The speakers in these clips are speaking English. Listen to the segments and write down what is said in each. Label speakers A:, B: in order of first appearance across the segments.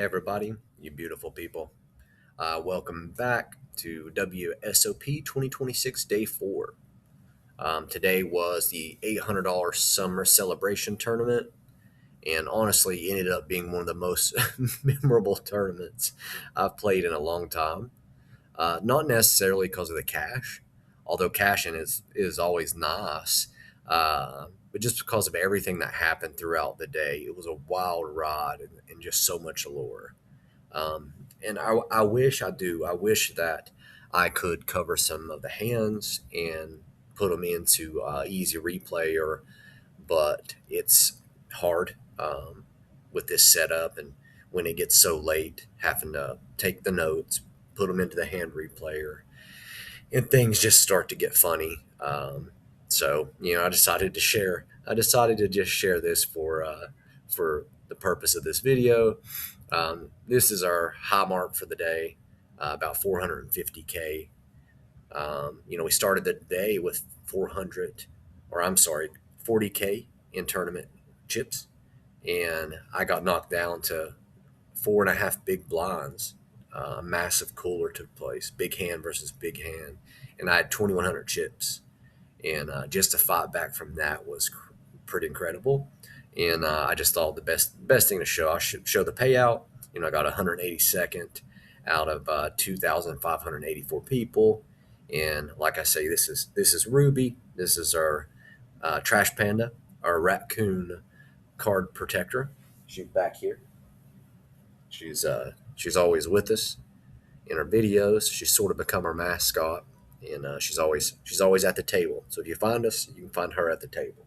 A: Hey everybody, you beautiful people. Welcome back to WSOP 2026 Day 4. Today was the $800 Summer Celebration Tournament, and honestly, it ended up being one of the most memorable tournaments I've played in a long time. Not necessarily because of the cash, although cashing is always nice, but just because of everything that happened throughout the day. It was a wild ride and just so much allure. And I wish I do. I wish that I could cover some of the hands and put them into easy replay, but it's hard with this setup. And when it gets so late, having to take the notes, put them into the hand replayer, and things just start to get funny. I decided to share. I decided to just share this for the purpose of this video. This is our high mark for the day, about 450K. We started the day with 40K in tournament chips, and I got knocked down to four and a half big blinds. A massive cooler took place, big hand versus big hand, and I had 2,100 chips. And just to fight back from that was pretty incredible. And I just thought the best thing to show, I should show the payout. I got 182nd out of 2,584 people. And like I say, this is Ruby. This is our trash panda, our raccoon card protector. She's back here. She's always with us in our videos. She's sort of become our mascot, and she's always at the table. So if you find us, you can find her at the table.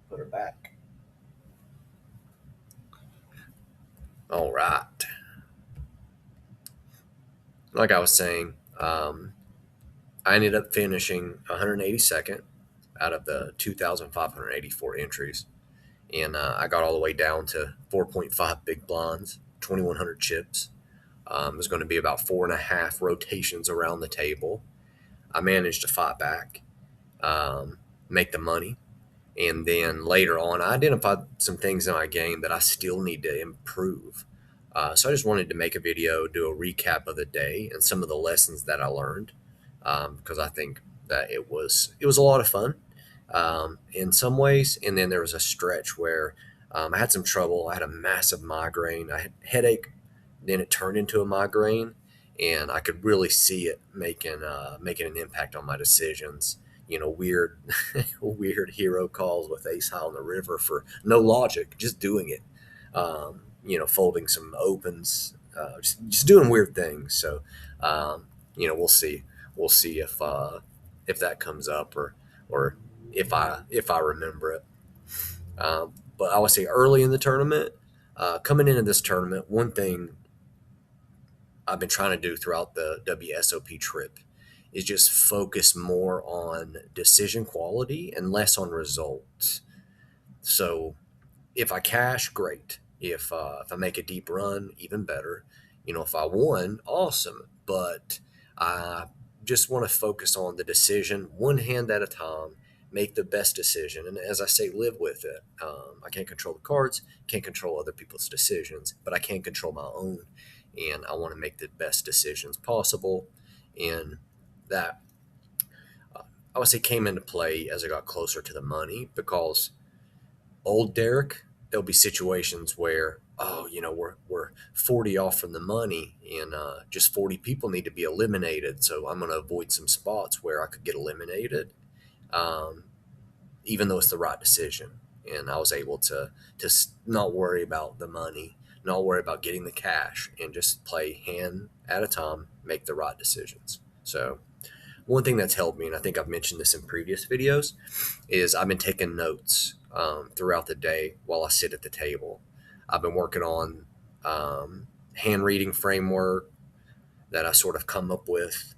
A: Put her back. All right. Like I was saying, I ended up finishing 182nd out of the 2,584 entries, and I got all the way down to 4.5 big blinds, 2,100 chips. There's going to be about four and a half rotations around the table. I managed to fight back, make the money, and then later on, I identified some things in my game that I still need to improve. So I just wanted to make a video, do a recap of the day and some of the lessons that I learned, because I think that it was a lot of fun in some ways. And then there was a stretch where I had some trouble. I had a massive migraine. I had a headache. Then it turned into a migraine, and I could really see it making an impact on my decisions. Weird, weird hero calls with ace high on the river for no logic, just doing it. Folding some opens, just doing weird things. So, we'll see. We'll see if that comes up or if I remember it. But I would say early in the tournament, coming into this tournament, one thing I've been trying to do throughout the WSOP trip is just focus more on decision quality and less on results. So if I cash, great. If I make a deep run, even better. If I won, awesome. But I just want to focus on the decision, one hand at a time, make the best decision. And as I say, live with it. I can't control the cards, can't control other people's decisions, but I can control my own. And I want to make the best decisions possible. And that, I would say, came into play as I got closer to the money, because old Derek, there'll be situations where, we're 40 off from the money, and just 40 people need to be eliminated. So I'm going to avoid some spots where I could get eliminated, um, even though it's the right decision. And I was able to not worry about the money, not worry about getting the cash, and just play hand at a time, make the right decisions. So one thing that's helped me, and I think I've mentioned this in previous videos, is I've been taking notes throughout the day while I sit at the table. I've been working on hand reading framework that I sort of come up with.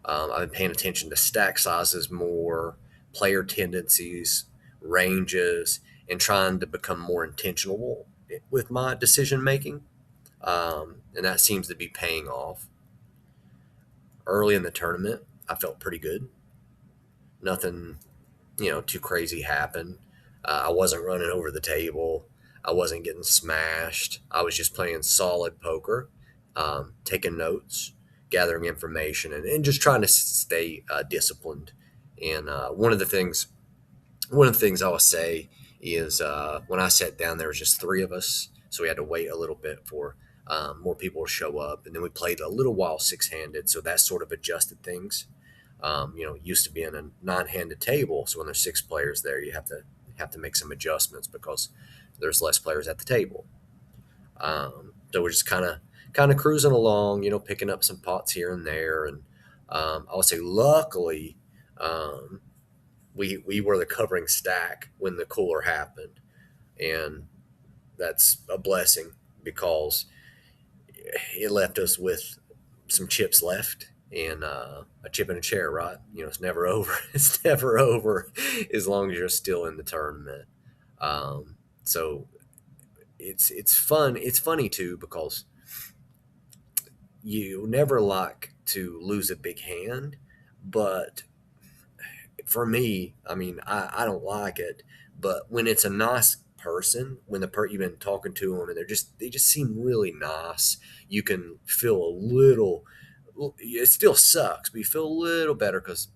A: I've been paying attention to stack sizes more, player tendencies, ranges, and trying to become more intentional with my decision making. And that seems to be paying off. Early in the tournament, I felt pretty good. Nothing, too crazy happened. I wasn't running over the table. I wasn't getting smashed. I was just playing solid poker, taking notes, gathering information, and just trying to stay disciplined. And one of the things I'll say is when I sat down, there was just three of us, so we had to wait a little bit for more people to show up, and then we played a little while six-handed, so that sort of adjusted things. Used to be in a nine-handed table, so when there's six players there, you have to make some adjustments because there's less players at the table. So we're just kind of cruising along, picking up some pots here and there, and I would say luckily um, we were the covering stack when the cooler happened, and that's a blessing because it left us with some chips left and a chip and a chair. Right? It's never over. It's never over as long as you're still in the tournament. So it's fun. It's funny too because you never like to lose a big hand, but for me, I mean, I don't like it, but when it's a nice person, when you've been talking to them and they just seem really nice, you can feel a little. It still sucks, but you feel a little better because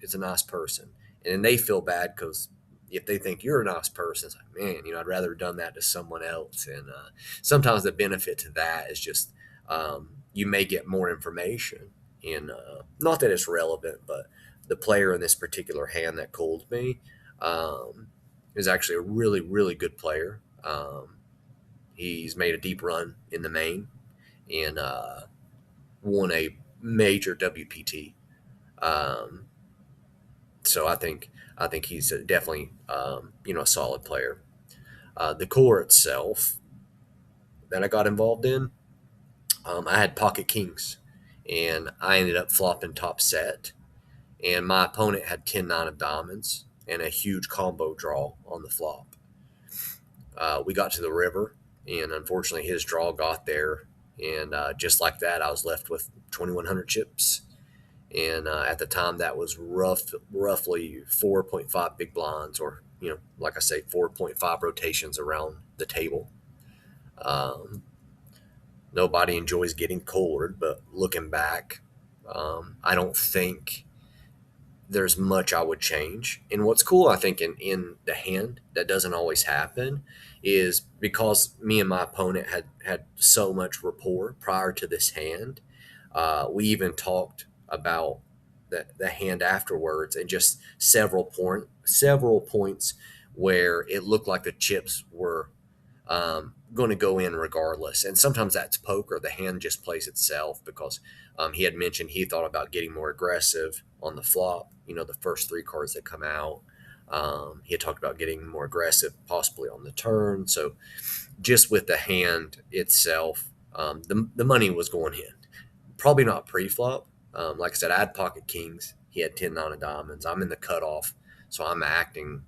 A: it's a nice person, and then they feel bad because if they think you're a nice person, it's like, man, I'd rather have done that to someone else. And sometimes the benefit to that is just you may get more information, and not that it's relevant, but the player in this particular hand that called me um, is actually a really, really good player. He's made a deep run in the main and won a major WPT. Um, so I think he's definitely a solid player. The core itself that I got involved in, I had pocket kings, and I ended up flopping top set, and my opponent had 10-9 of diamonds and a huge combo draw on the flop. We got to the river, and unfortunately, his draw got there, and just like that, I was left with 2,100 chips. And at the time, that was roughly 4.5 big blinds, or like I say, 4.5 rotations around the table. Um, Nobody enjoys getting colored, but looking back, I don't think there's much I would change. And what's cool, I think, in the hand that doesn't always happen is because me and my opponent had so much rapport prior to this hand. We even talked about the hand afterwards, and just several points where it looked like the chips were going to go in regardless. And sometimes that's poker. The hand just plays itself because he had mentioned he thought about getting more aggressive on the flop, the first three cards that come out. He had talked about getting more aggressive possibly on the turn. So just with the hand itself, the money was going in. Probably not pre-flop. Like I said, I had pocket kings. He had 10-9 of diamonds. I'm in the cutoff, so I'm acting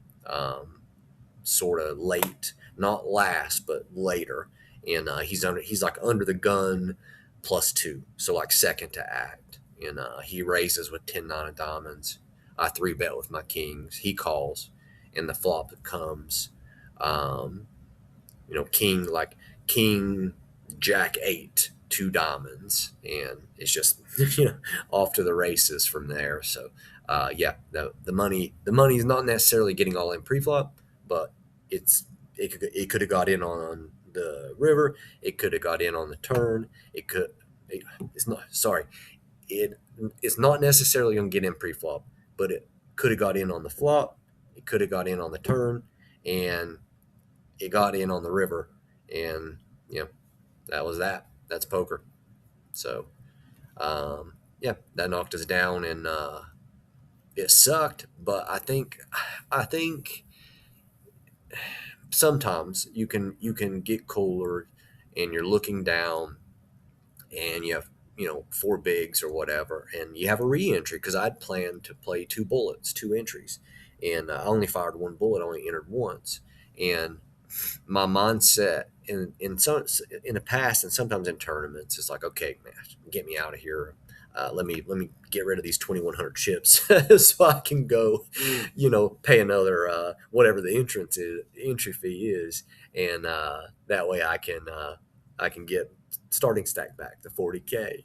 A: sort of late, not last, but later. And he's like under the gun +2, so like second to act. And he raises with 10-9 of diamonds. I three bet with my kings. He calls, and the flop comes. Um, king jack 8, two diamonds, and it's just off to the races from there. So yeah, the money is not necessarily getting all in pre-flop, but it could have got in on the river. It could have got in on the turn. It's not, sorry, it's not necessarily going to get in pre-flop, but it could have got in on the flop. It could have got in on the turn, and it got in on the river. And you know that was that. That's poker. So yeah, that knocked us down, and it sucked. But I think sometimes you can get cooler, and you're looking down, and you have four bigs or whatever, and you have a re-entry because I'd planned to play two bullets, two entries, and I only fired one bullet, only entered once, and my mindset in the past and sometimes in tournaments is like, okay, man, get me out of here. Let me get rid of these 2,100 chips so I can go, pay another whatever the entry fee is, and that way I can get starting stack back to 40K.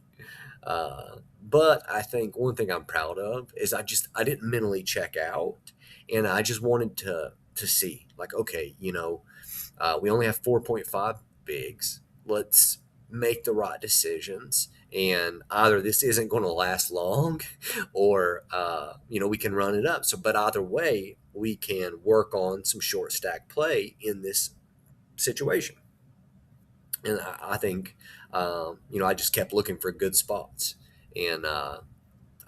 A: But I think one thing I'm proud of is I didn't mentally check out, and I just wanted to see, like, okay, we only have 4.5 bigs. Let's make the right decisions. And either this isn't going to last long, or we can run it up. So, but either way, we can work on some short stack play in this situation. And I think, I just kept looking for good spots, and I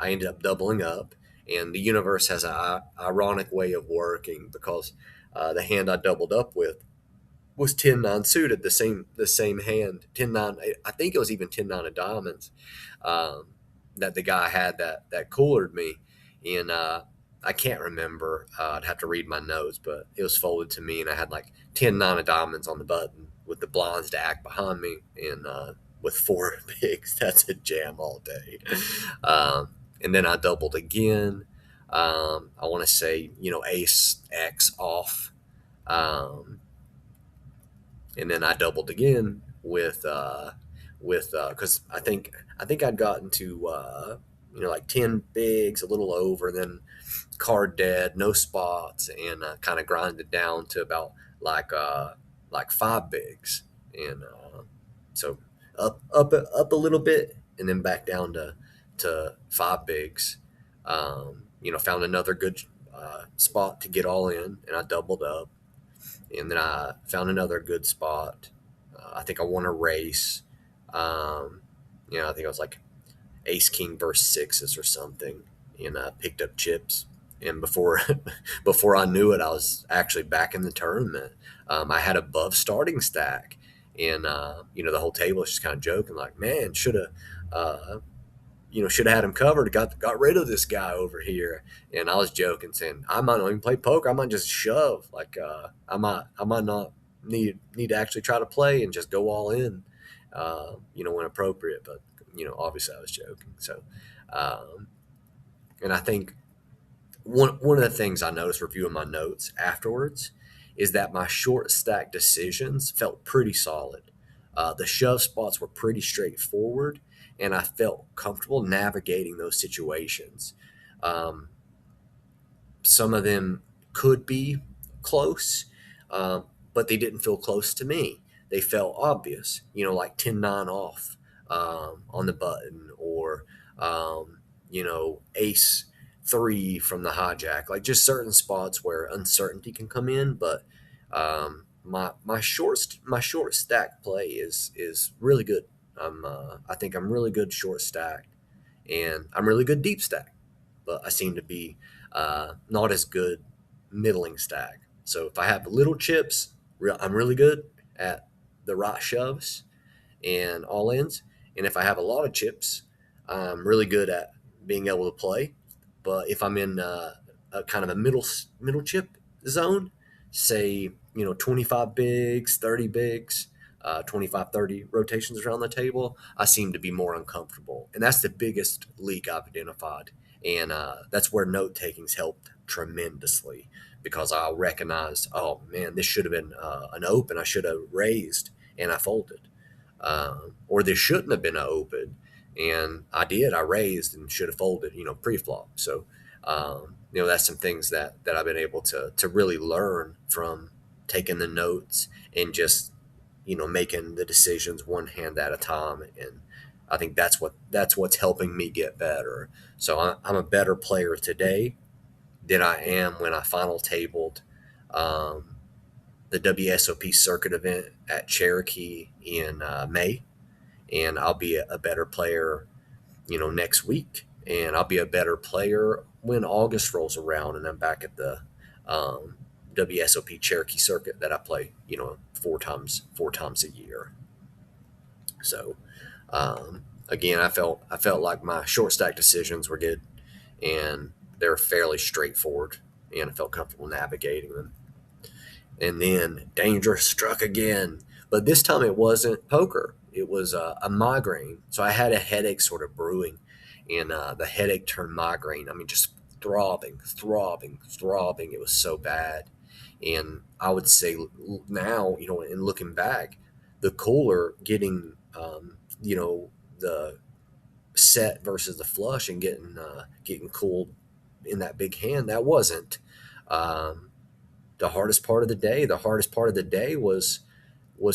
A: ended up doubling up. And the universe has an ironic way of working, because the hand I doubled up with was 10-9 suited, the same hand, 10-9. I think it was even 10-9 of diamonds, um, that the guy had that coolered me. And I can't remember. I'd have to read my notes, but it was folded to me, and I had like 10-9 of diamonds on the button with the blinds stacked behind me, and with four bigs. That's a jam all day. And then I doubled again. I want to say, ace X off. Um, and then I doubled again with because I think I'd gotten to like 10 bigs, a little over, and then card dead, no spots, and kind of grinded down to about like 5 bigs, and so up a little bit, and then back down to 5 bigs. Found another good spot to get all in, and I doubled up, and then I found another good spot. I think I won a race. Um, I think I was like ace king versus sixes or something, and I picked up chips. And before before I knew it, I was actually back in the tournament. I had above starting stack, and the whole table was just kind of joking, like, man, uh, should have had him covered. Got rid of this guy over here. And I was joking, saying I might not even play poker. I might just shove. Like I might not need to actually try to play and just go all in. When appropriate. But obviously I was joking. So, um, and I think one of the things I noticed reviewing my notes afterwards is that my short stack decisions felt pretty solid. The shove spots were pretty straightforward, and I felt comfortable navigating those situations. Um, some of them could be close, um, but they didn't feel close to me. They felt obvious, like 10-9 off on the button, or ace three from the hijack, like just certain spots where uncertainty can come in. But my short stack play is really good. I think I'm really good short stack, and I'm really good deep stack, but I seem to be not as good middling stack. So if I have little chips, I'm really good at the right shoves and all ins. And if I have a lot of chips, I'm really good at being able to play. But if I'm in a kind of a middle chip zone, say 25 bigs, 30 bigs, 25, 30 rotations around the table, I seem to be more uncomfortable. And that's the biggest leak I've identified. And that's where note taking's helped tremendously, because I recognized, oh man, this should have been an open. I should have raised, and I folded. Or this shouldn't have been an open, and I did. I raised and should have folded, pre-flop. So, that's some things that I've been able to really learn from taking the notes, and just making the decisions one hand at a time. And I think that's what's helping me get better. So I'm a better player today than I am when I final tabled um, the WSOP circuit event at Cherokee in May, and I'll be a better player, next week, and I'll be a better player when August rolls around and I'm back at the um, WSOP Cherokee circuit that I play, four times a year. So, again, I felt like my short stack decisions were good, and they're fairly straightforward, and I felt comfortable navigating them. And then danger struck again, but this time it wasn't poker. It was a migraine. So I had a headache sort of brewing, and the headache turned migraine. I mean, just throbbing, throbbing, throbbing. It was so bad. And I would say now, in looking back, the cooler getting, the set versus the flush and getting cooled in that big hand, that wasn't um, the hardest part of the day. The hardest part of the day was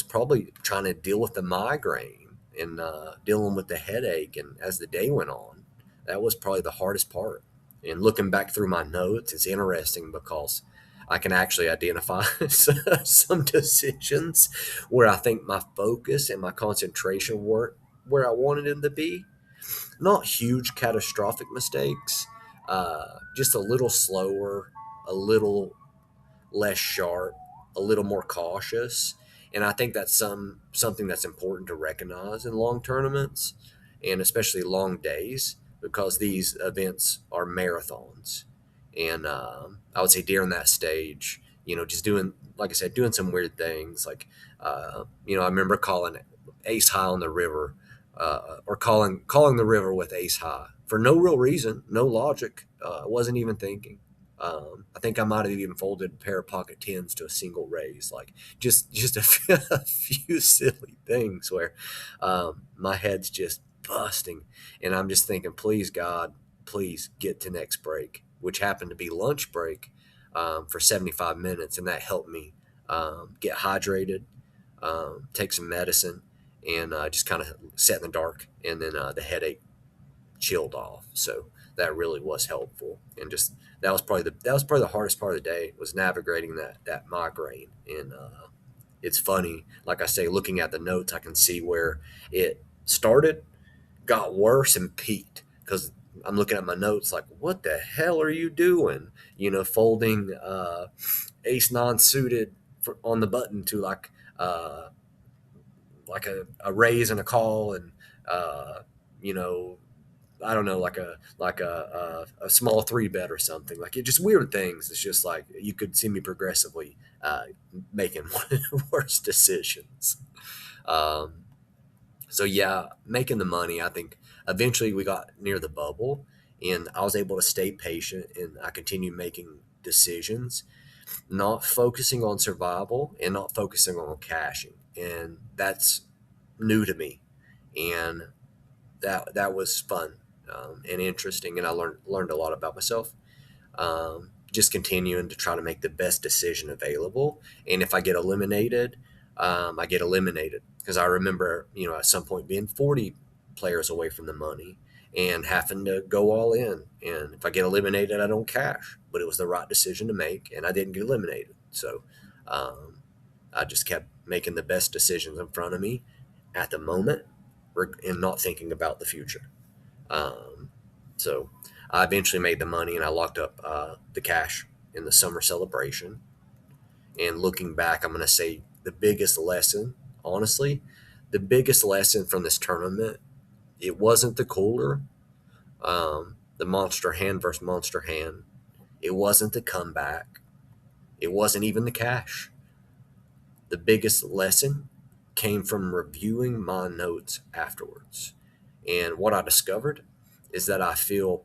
A: probably trying to deal with the migraine and dealing with the headache. And as the day went on, that was probably the hardest part. And looking back through my notes, it's interesting because I can actually identify some decisions where I think my focus and my concentration weren't where I wanted them to be. Not huge catastrophic mistakes, just a little slower, a little less sharp, a little more cautious. And I think that's something that's important to recognize in long tournaments and especially long days because these events are marathons. And I would say during that stage, just doing, like I said, doing some weird things. Like, I remember calling ace high on the river, or calling the river with ace high for no real reason, no logic. I wasn't even thinking. I think I might have even folded a pair of pocket tens to a single raise, like just a few silly things where my head's just busting, and I'm just thinking, please God, please get to next break, which happened to be lunch break for 75 minutes, and that helped me get hydrated, take some medicine, and just kind of sit in the dark, and then the headache chilled off. So that really was helpful, and just that was probably the hardest part of the day was navigating that migraine. And it's funny, like I say, looking at the notes, I can see where it started, got worse, and peaked because I'm looking at my notes like, what the hell are you doing? Folding ace nine suited on the button to uh, like a raise and a call, and uh, you know I don't know, like a small three bet or something. Like it just weird things. It's just like you could see me progressively making worse decisions. Um, so yeah, making the money. I think eventually we got near the bubble, and I was able to stay patient, and I continued making decisions, not focusing on survival and not focusing on cashing, and that's new to me. And that was fun and interesting, and I learned a lot about myself. Just continuing to try to make the best decision available, and if I get eliminated, I get eliminated because I remember at some point being 40 players away from the money and having to go all in. And if I get eliminated, I don't cash, but it was the right decision to make, and I didn't get eliminated. So um, I just kept making the best decisions in front of me at the moment and not thinking about the future. Um, so I eventually made the money and I locked up the cash in the summer celebration. And looking back, I'm going to say the biggest lesson, honestly, the biggest lesson from this tournament, it wasn't the cooler, the monster hand versus monster hand. It wasn't the comeback. It wasn't even the cash. The biggest lesson came from reviewing my notes afterwards. And what I discovered is that I feel,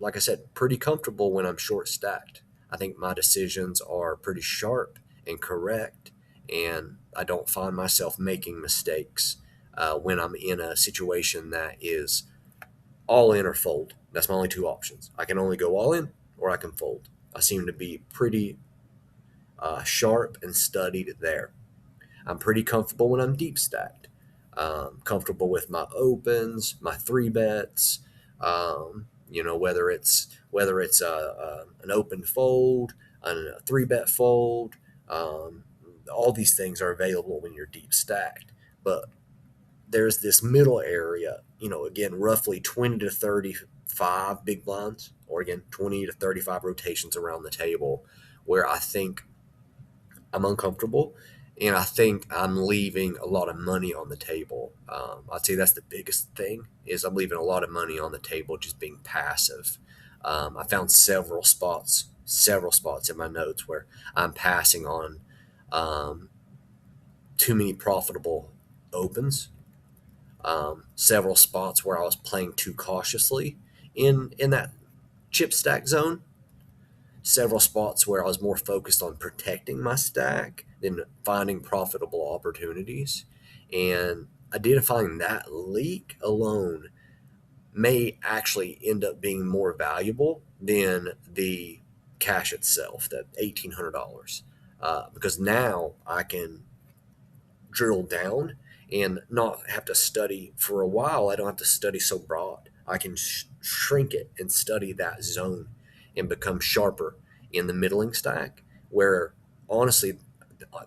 A: like I said, pretty comfortable when I'm short stacked. I think my decisions are pretty sharp and correct, and I don't find myself making mistakes when I'm in a situation that is all in or fold. That's my only two options. I can only go all in or I can fold. I seem to be pretty sharp and studied there. I'm pretty comfortable when I'm deep stacked. Comfortable with my opens, my three bets. Whether it's an open fold, a three bet fold. Um, all these things are available when you're deep stacked. But there's this middle area. Again, roughly 20 to 35 big blinds, or again 20 to 35 rotations around the table, where I think I'm uncomfortable, and I think I'm leaving a lot of money on the table. I'd say that's the biggest thing is I'm leaving a lot of money on the table just being passive. I found several spots in my notes where I'm passing on um, too many profitable opens. Several spots where I was playing too cautiously in that chip stack zone. several spots where I was more focused on protecting my stack than finding profitable opportunities. And identifying that leak alone may actually end up being more valuable than the cash itself, that $1,800, because now I can drill down and not have to study for a while. I don't have to study so broad. I can shrink it and study that zone and become sharper in the middling stack, where honestly,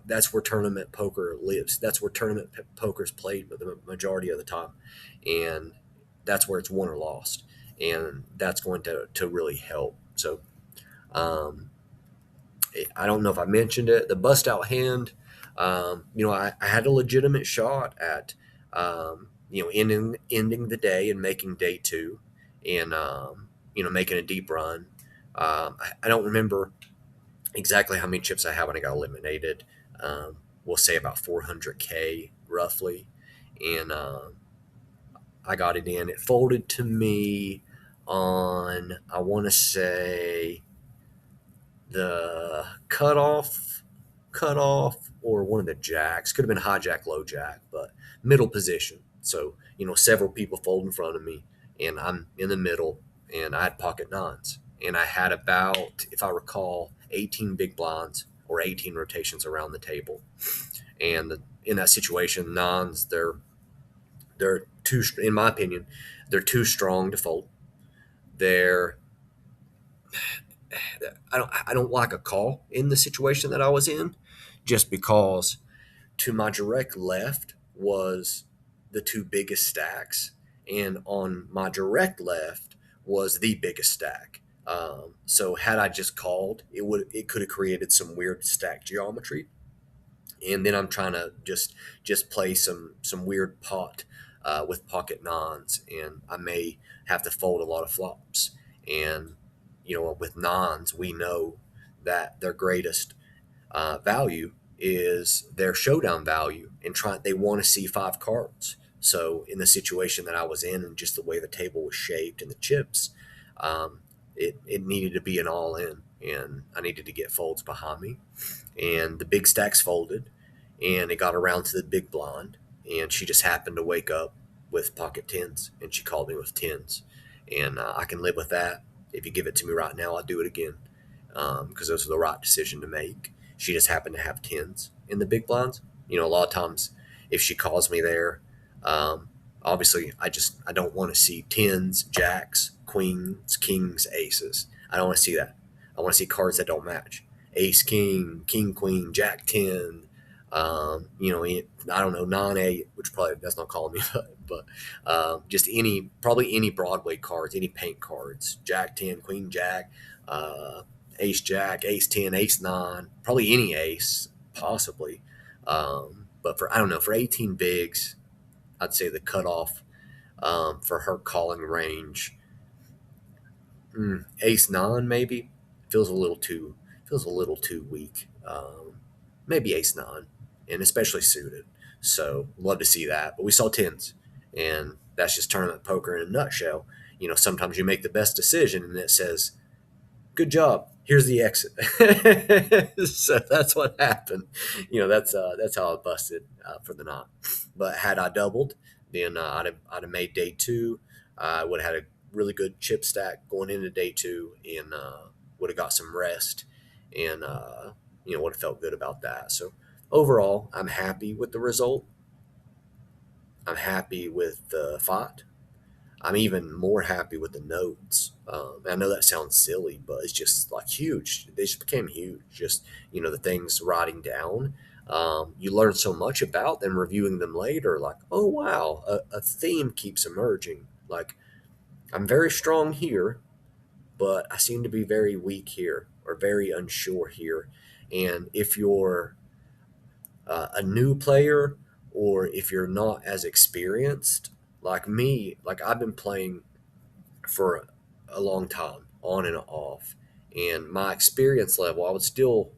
A: that's where tournament poker lives. That's where tournament poker is played the majority of the time. And that's where it's won or lost. And that's going to really help. So, um, I don't know if I mentioned it. The bust out hand, I had a legitimate shot at, ending the day and making day two, and making a deep run. I don't remember exactly how many chips I had when I got eliminated. We'll say about 400K roughly, and I got it in. It folded to me on, I want to say, the cutoff, or one of the jacks. Could have been hijack, low jack, but middle position. So, several people fold in front of me, and I'm in the middle, and I had pocket nines. And I had about, if I recall, 18 big blinds or 18 rotations around the table. And in that situation, nines, they're too, in my opinion, they're too strong to fold. They're I don't like a call in the situation that I was in, just because to my direct left was the two biggest stacks, and on my direct left was the biggest stack. So had I just called, it could have created some weird stack geometry, and then I'm trying to just play some weird pot with pocket nines, and I may have to fold a lot of flops. And with nines, we know that their greatest value is their showdown value, and they want to see five cards. So in the situation that I was in, and just the way the table was shaped and the chips, it needed to be an all in, and I needed to get folds behind me. And the big stacks folded, and it got around to the big blind, and she just happened to wake up with pocket tens, and she called me with tens, and I can live with that. If you give it to me right now, I'll do it again, because those are the right decision to make. She just happened to have tens in the big blinds. A lot of times, if she calls me there, um, obviously I don't want to see tens, jacks, queens, kings, aces. I don't want to see that. I want to see cards that don't match. Ace, king, king, queen, jack, ten. I don't know, 9-8, which probably that's not calling me, but just probably any Broadway cards, any paint cards, jack 10, queen jack, uh, ace jack, ace 10, ace 9, probably any ace, possibly. But I don't know, for 18 bigs, I'd say the cutoff for her calling range, ace 9 maybe feels a little too weak. Maybe ace 9, and especially suited. So love to see that. But we saw tens, and that's just tournament poker in a nutshell. Sometimes you make the best decision, and it says, "Good job. Here's the exit." So that's what happened. That's how I busted for the night. But had I doubled, then I'd have made day two. I would have had a really good chip stack going into day two, and would have got some rest, and would have felt good about that. So overall, I'm happy with the result. I'm happy with the fight. I'm even more happy with the notes. I know that sounds silly, but it's just like huge. They just became huge. Just the things writing down. You learn so much about them reviewing them later. Like, oh wow, a theme keeps emerging. Like, I'm very strong here, but I seem to be very weak here, or very unsure here. And if you're a new player, or if you're not as experienced like me, like I've been playing for a long time, on and off, and my experience level, I would still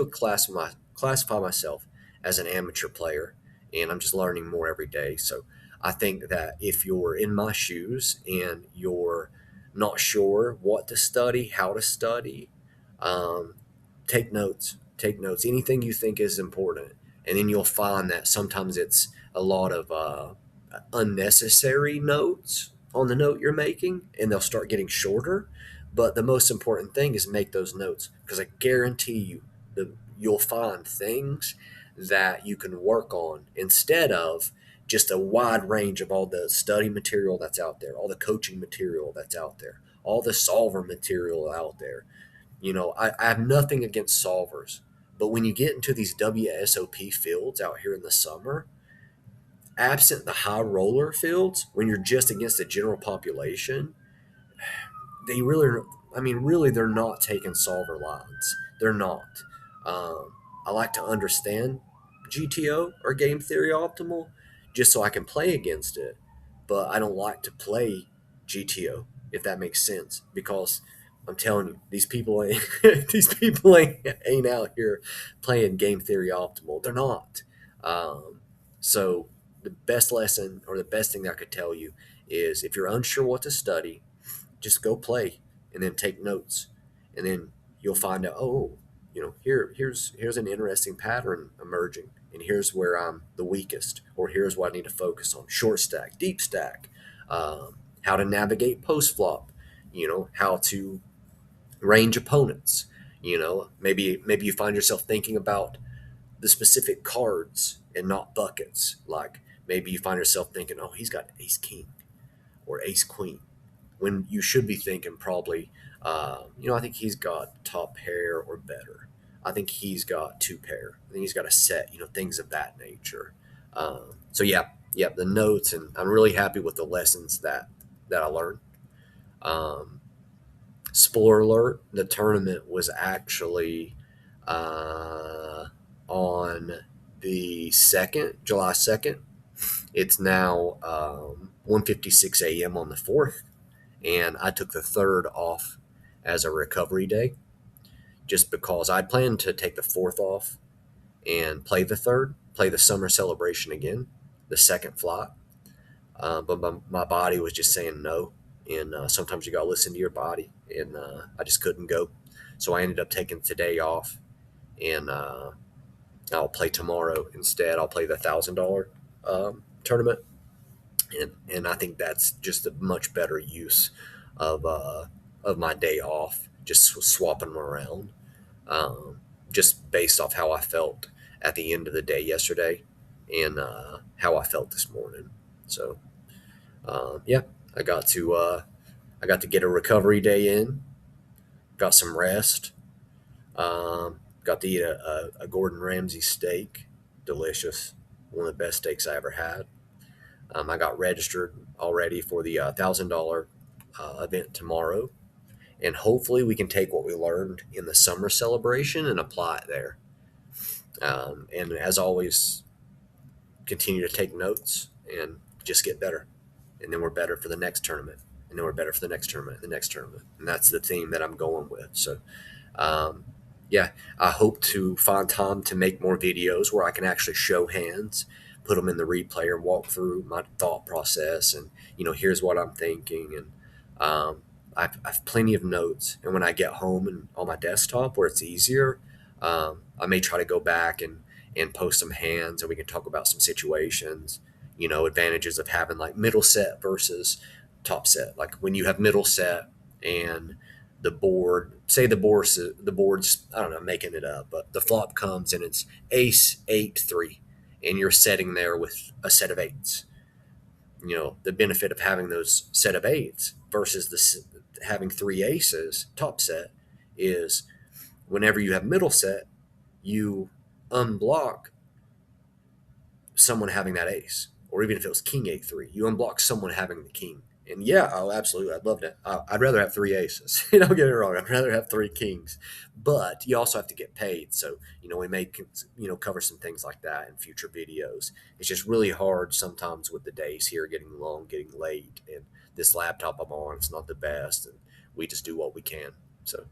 A: classify myself as an amateur player, and I'm just learning more every day. So I think that if you're in my shoes and you're not sure what to study, how to study, Um, take notes. Take notes. Anything you think is important, and then you'll find that sometimes it's a lot of unnecessary notes on the note you're making, and they'll start getting shorter. But the most important thing is make those notes, because I guarantee you, you'll find things that you can work on instead of just a wide range of all the study material that's out there, all the coaching material that's out there, all the solver material out there. I have nothing against solvers, but when you get into these WSOP fields out here in the summer, absent the high roller fields, when you're just against the general population, they really, I mean, really, they're not taking solver lines. They're not. I like to understand GTO or game theory optimal just so I can play against it, but I don't like to play GTO, if that makes sense, because I'm telling you, these people ain't ain't out here playing game theory optimal. They're not. So the best lesson or the best thing I could tell you is, if you're unsure what to study, just go play and then take notes, and then you'll find out, oh, here's an interesting pattern emerging, and here's where I'm the weakest, or here's what I need to focus on: short stack, deep stack, how to navigate post flop, how to range opponents. Maybe you find yourself thinking about the specific cards and not buckets. Like, maybe you find yourself thinking, oh, he's got ace king or ace queen, when you should be thinking probably, I think he's got top pair or better. I think he's got two pair. I think he's got a set, things of that nature. So yeah, the notes, and I'm really happy with the lessons that I learned. Um, Spoiler alert: the tournament was actually uh, on the second, July 2nd. It's now 1:56 a.m. on the 4th, and I took the third off as a recovery day, just because I'd planned to take the fourth off and play the third, play the summer celebration again, the second flight. But my body was just saying no, and sometimes you gotta listen to your body, and I just couldn't go. So I ended up taking today off, and I'll play tomorrow instead. I'll play the $1,000 tournament, and I think that's just a much better use of uh, of my day off, just swapping them around, just based off how I felt at the end of the day yesterday, and how I felt this morning. So yeah, I got to get a recovery day in, got some rest, got to eat a Gordon Ramsay steak, delicious, one of the best steaks I ever had. I got registered already for the $1,000 event tomorrow, and hopefully we can take what we learned in the summer celebration and apply it there. And as always, continue to take notes and just get better, and then we're better for the next tournament, and then we're better for the next tournament, the next tournament, and that's the theme that I'm going with. So, um, yeah, I hope to find time to make more videos where I can actually show hands, put them in the replayer, and walk through my thought process, and here's what I'm thinking, and I've plenty of notes. And when I get home and on my desktop where it's easier, I may try to go back and post some hands, and we can talk about some situations. Advantages of having like middle set versus top set. Like when you have middle set and the board, say the board's, I don't know, making it up, but the flop comes and it's ace 8 3, and you're sitting there with a set of eights. The benefit of having those set of eights versus having three aces top set is, whenever you have middle set, you unblock someone having that ace, or even if it was king 8 3, you unblock someone having the king. And yeah, oh, absolutely, I'd love that. I'd rather have three aces. Don't get me wrong, I'd rather have three kings, but you also have to get paid. So we may cover some things like that in future videos. It's just really hard sometimes with the days here getting long, getting late, and this laptop I'm on, it's not the best, and we just do what we can. So,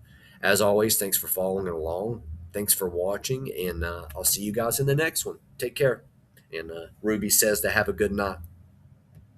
A: as always, thanks for following along. Thanks for watching, and I'll see you guys in the next one. Take care. And Ruby says to have a good night.